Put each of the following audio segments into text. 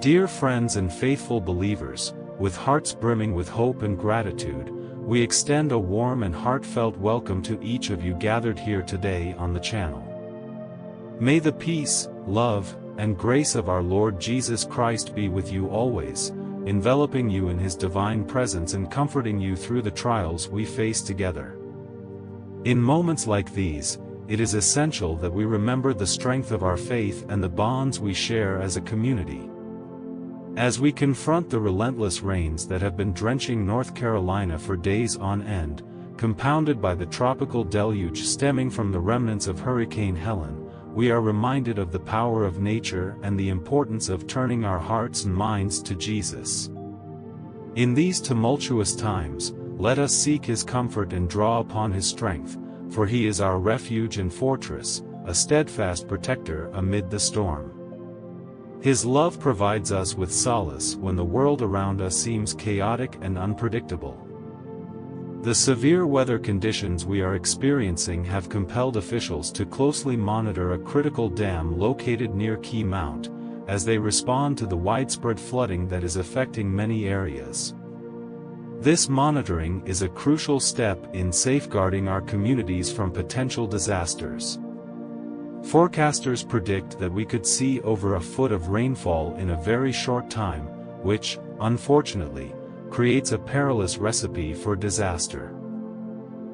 Dear friends and faithful believers, with hearts brimming with hope and gratitude, we extend a warm and heartfelt welcome to each of you gathered here today on the channel. May the peace, love, and grace of our Lord Jesus Christ be with you always, enveloping you in His divine presence and comforting you through the trials we face together. In moments like these, it is essential that we remember the strength of our faith and the bonds we share as a community. As we confront the relentless rains that have been drenching North Carolina for days on end, compounded by the tropical deluge stemming from the remnants of Hurricane Helen, we are reminded of the power of nature and the importance of turning our hearts and minds to Jesus. In these tumultuous times, let us seek His comfort and draw upon His strength, for He is our refuge and fortress, a steadfast protector amid the storm. His love provides us with solace when the world around us seems chaotic and unpredictable. The severe weather conditions we are experiencing have compelled officials to closely monitor a critical dam located near Key Mount, as they respond to the widespread flooding that is affecting many areas. This monitoring is a crucial step in safeguarding our communities from potential disasters. Forecasters predict that we could see over a foot of rainfall in a very short time, which, unfortunately, creates a perilous recipe for disaster.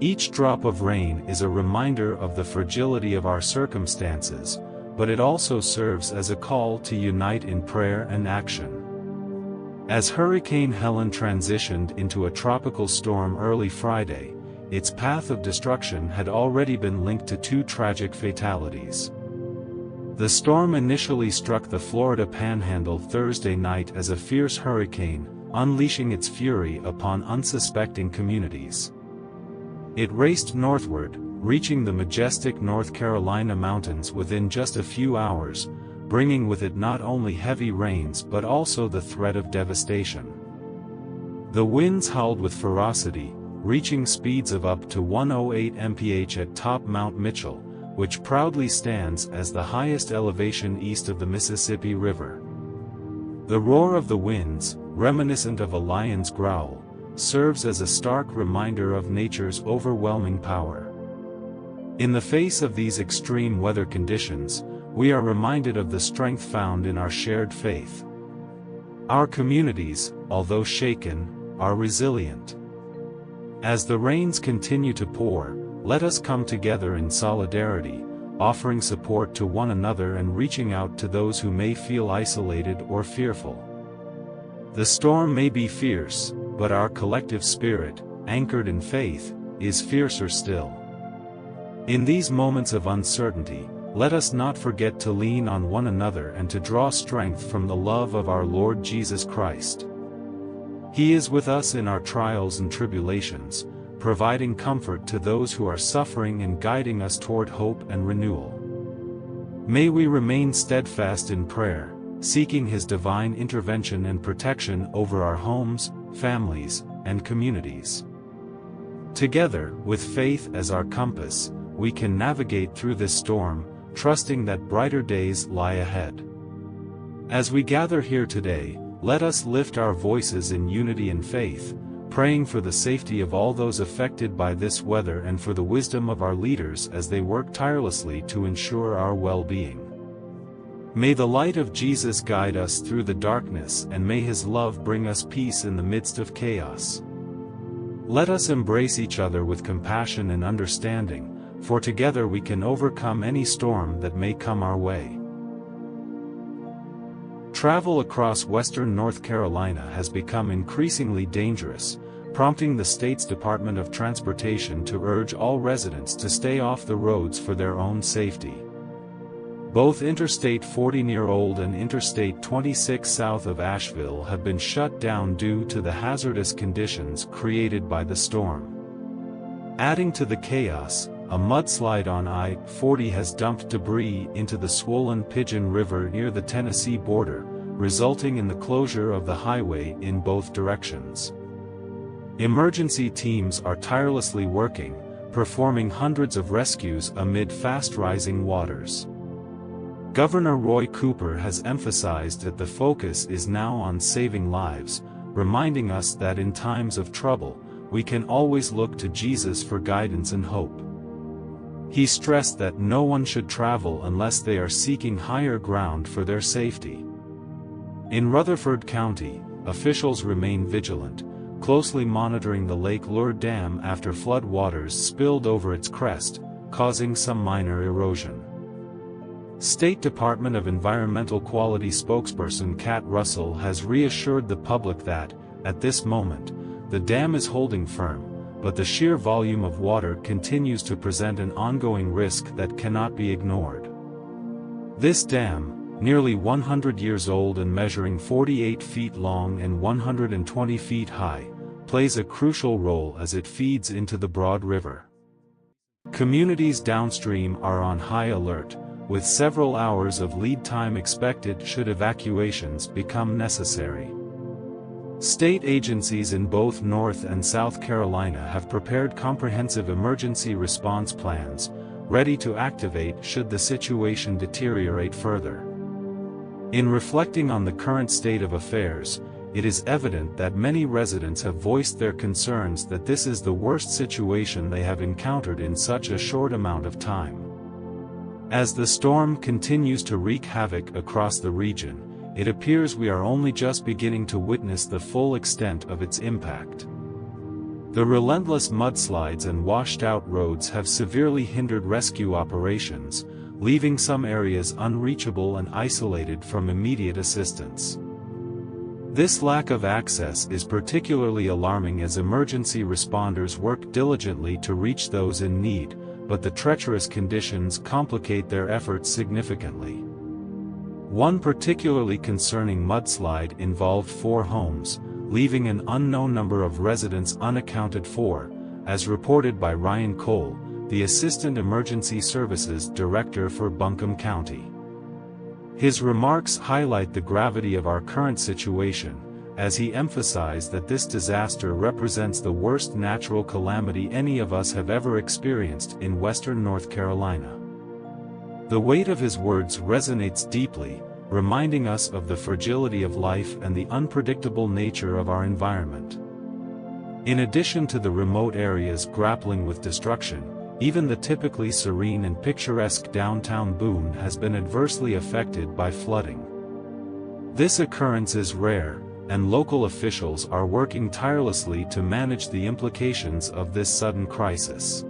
Each drop of rain is a reminder of the fragility of our circumstances, but it also serves as a call to unite in prayer and action. As Hurricane Helen transitioned into a tropical storm early Friday, its path of destruction had already been linked to 2 tragic fatalities. The storm initially struck the Florida Panhandle Thursday night as a fierce hurricane, unleashing its fury upon unsuspecting communities. It raced northward, reaching the majestic North Carolina mountains within just a few hours, bringing with it not only heavy rains but also the threat of devastation. The winds howled with ferocity, reaching speeds of up to 108 mph at top Mount Mitchell, which proudly stands as the highest elevation east of the Mississippi River. The roar of the winds, reminiscent of a lion's growl, serves as a stark reminder of nature's overwhelming power. In the face of these extreme weather conditions, we are reminded of the strength found in our shared faith. Our communities, although shaken, are resilient. As the rains continue to pour, let us come together in solidarity, offering support to one another and reaching out to those who may feel isolated or fearful. The storm may be fierce, but our collective spirit, anchored in faith, is fiercer still. In these moments of uncertainty, let us not forget to lean on one another and to draw strength from the love of our Lord Jesus Christ. He is with us in our trials and tribulations, providing comfort to those who are suffering and guiding us toward hope and renewal. May we remain steadfast in prayer, seeking His divine intervention and protection over our homes, families, and communities. Together, with faith as our compass, we can navigate through this storm, trusting that brighter days lie ahead. As we gather here today, let us lift our voices in unity and faith, praying for the safety of all those affected by this weather and for the wisdom of our leaders as they work tirelessly to ensure our well-being. May the light of Jesus guide us through the darkness, and may His love bring us peace in the midst of chaos. Let us embrace each other with compassion and understanding, for together we can overcome any storm that may come our way. Travel across western North Carolina has become increasingly dangerous, prompting the state's Department of Transportation to urge all residents to stay off the roads for their own safety. Both Interstate 40 near Old and Interstate 26 south of Asheville have been shut down due to the hazardous conditions created by the storm. Adding to the chaos, a mudslide on I-40 has dumped debris into the swollen Pigeon River near the Tennessee border, resulting in the closure of the highway in both directions. Emergency teams are tirelessly working, performing hundreds of rescues amid fast-rising waters. Governor Roy Cooper has emphasized that the focus is now on saving lives, reminding us that in times of trouble, we can always look to Jesus for guidance and hope. He stressed that no one should travel unless they are seeking higher ground for their safety. In Rutherford County, officials remain vigilant, closely monitoring the Lake Lure Dam after flood waters spilled over its crest, causing some minor erosion. State Department of Environmental Quality spokesperson Kat Russell has reassured the public that, at this moment, the dam is holding firm, but the sheer volume of water continues to present an ongoing risk that cannot be ignored. This dam, nearly 100 years old and measuring 48 feet long and 120 feet high, plays a crucial role as it feeds into the Broad River. Communities downstream are on high alert, with several hours of lead time expected should evacuations become necessary. State agencies in both North and South Carolina have prepared comprehensive emergency response plans, ready to activate should the situation deteriorate further. In reflecting on the current state of affairs, it is evident that many residents have voiced their concerns that this is the worst situation they have encountered in such a short amount of time. As the storm continues to wreak havoc across the region, it appears we are only just beginning to witness the full extent of its impact. The relentless mudslides and washed-out roads have severely hindered rescue operations, leaving some areas unreachable and isolated from immediate assistance. This lack of access is particularly alarming as emergency responders work diligently to reach those in need, but the treacherous conditions complicate their efforts significantly. One particularly concerning mudslide involved 4 homes, leaving an unknown number of residents unaccounted for, as reported by Ryan Cole, the Assistant Emergency Services Director for Buncombe County. His remarks highlight the gravity of our current situation, as he emphasized that this disaster represents the worst natural calamity any of us have ever experienced in western North Carolina. The weight of his words resonates deeply, reminding us of the fragility of life and the unpredictable nature of our environment. In addition to the remote areas grappling with destruction, even the typically serene and picturesque downtown Boone has been adversely affected by flooding. This occurrence is rare, and local officials are working tirelessly to manage the implications of this sudden crisis.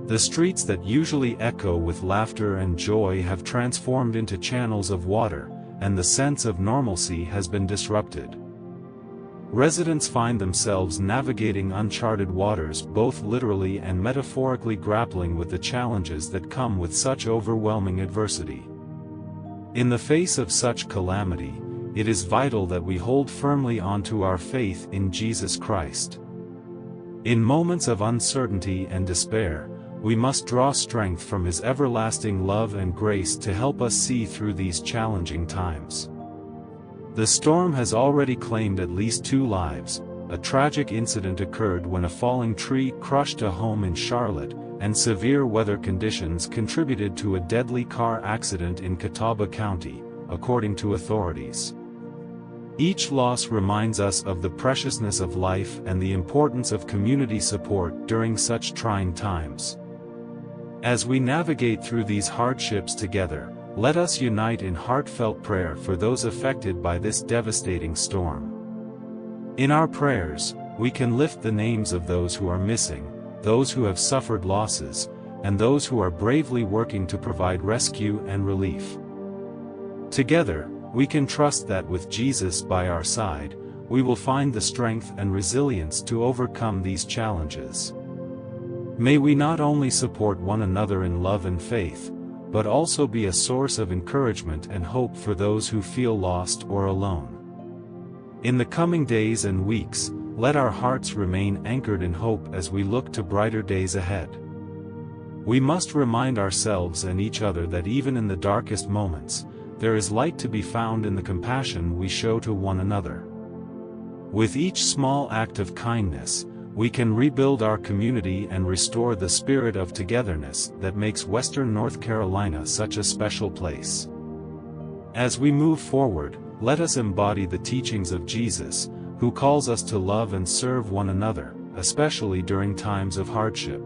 The streets that usually echo with laughter and joy have transformed into channels of water, and the sense of normalcy has been disrupted. Residents find themselves navigating uncharted waters, both literally and metaphorically grappling with the challenges that come with such overwhelming adversity. In the face of such calamity, it is vital that we hold firmly onto our faith in Jesus Christ. In moments of uncertainty and despair, we must draw strength from His everlasting love and grace to help us see through these challenging times. The storm has already claimed at least 2 lives. A tragic incident occurred when a falling tree crushed a home in Charlotte, and severe weather conditions contributed to a deadly car accident in Catawba County, according to authorities. Each loss reminds us of the preciousness of life and the importance of community support during such trying times. As we navigate through these hardships together, let us unite in heartfelt prayer for those affected by this devastating storm. In our prayers, we can lift the names of those who are missing, those who have suffered losses, and those who are bravely working to provide rescue and relief. Together, we can trust that with Jesus by our side, we will find the strength and resilience to overcome these challenges. May we not only support one another in love and faith, but also be a source of encouragement and hope for those who feel lost or alone. In the coming days and weeks, let our hearts remain anchored in hope as we look to brighter days ahead. We must remind ourselves and each other that even in the darkest moments, there is light to be found in the compassion we show to one another. With each small act of kindness, we can rebuild our community and restore the spirit of togetherness that makes Western North Carolina such a special place. As we move forward, let us embody the teachings of Jesus, who calls us to love and serve one another, especially during times of hardship.